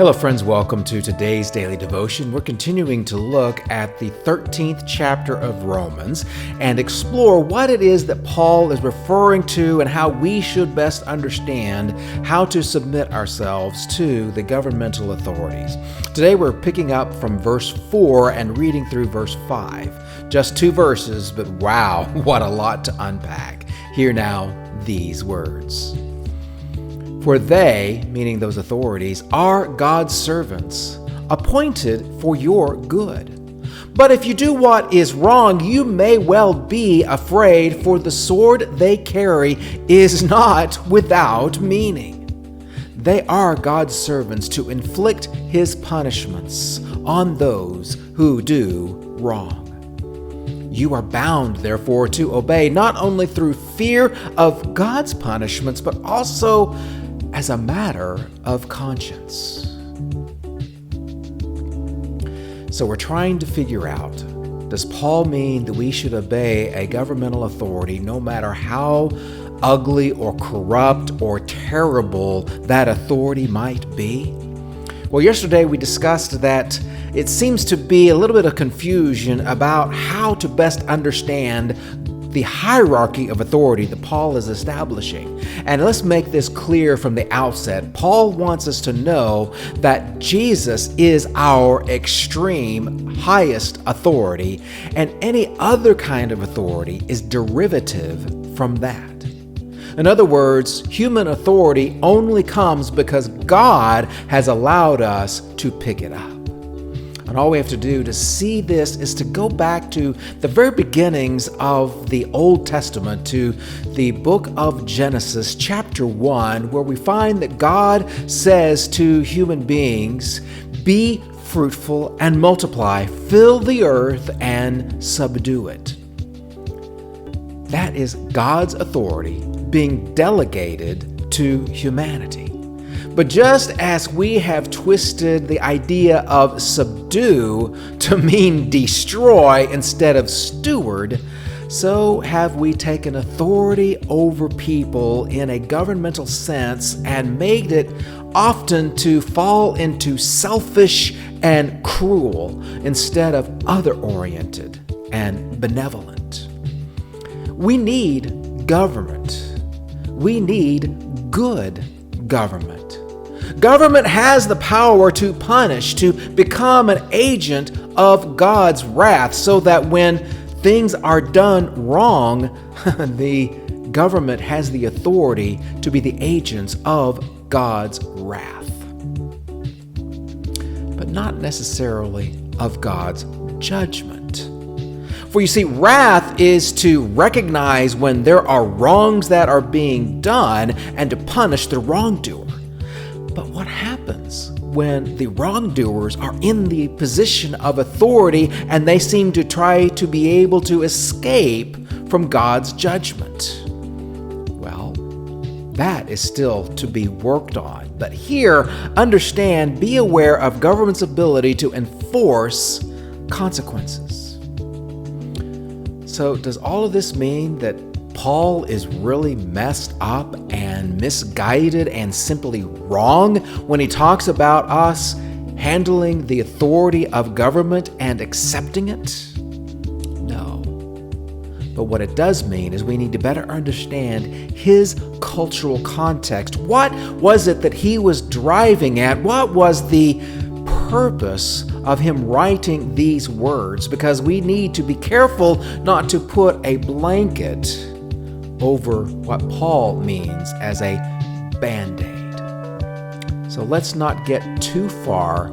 Hello friends, welcome to today's daily devotion. We're continuing to look at the 13th chapter of Romans and explore what it is that Paul is referring to and how we should best understand how to submit ourselves to the governmental authorities. Today we're picking up from verse 4 and reading through verse 5. Just 2 verses, but wow, what a lot to unpack. Hear now these words. For they, meaning those authorities, are God's servants, appointed for your good. But if you do what is wrong, you may well be afraid, for the sword they carry is not without meaning. They are God's servants to inflict his punishments on those who do wrong. You are bound, therefore, to obey, not only through fear of God's punishments, but also as a matter of conscience. So we're trying to figure out, does Paul mean that we should obey a governmental authority no matter how ugly or corrupt or terrible that authority might be? Well, yesterday we discussed that it seems to be a little bit of confusion about how to best understand the hierarchy of authority that Paul is establishing. And let's make this clear from the outset. Paul wants us to know that Jesus is our extreme highest authority, and any other kind of authority is derivative from that. In other words, human authority only comes because God has allowed us to pick it up. And all we have to do to see this is to go back to the very beginnings of the Old Testament, to the book of Genesis, chapter 1, where we find that God says to human beings, "Be fruitful and multiply, fill the earth and subdue it." That is God's authority being delegated to humanity. But just as we have twisted the idea of subdue to mean destroy instead of steward, so have we taken authority over people in a governmental sense and made it often to fall into selfish and cruel instead of other-oriented and benevolent. We need government. We need good government. Government has the power to punish, to become an agent of God's wrath, so that when things are done wrong, the government has the authority to be the agents of God's wrath. But not necessarily of God's judgment. For you see, wrath is to recognize when there are wrongs that are being done and to punish the wrongdoer. But what happens when the wrongdoers are in the position of authority and they seem to try to be able to escape from God's judgment? Well, that is still to be worked on. But here, understand, be aware of government's ability to enforce consequences. So does all of this mean that Paul is really messed up and misguided and simply wrong when he talks about us handling the authority of government and accepting it? No. But what it does mean is we need to better understand his cultural context. What was it that he was driving at? What was the purpose of him writing these words? Because we need to be careful not to put a blanket over what Paul means as a Band-Aid. So let's not get too far,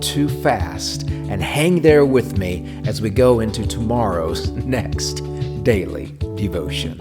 too fast, and hang there with me as we go into tomorrow's next daily devotion.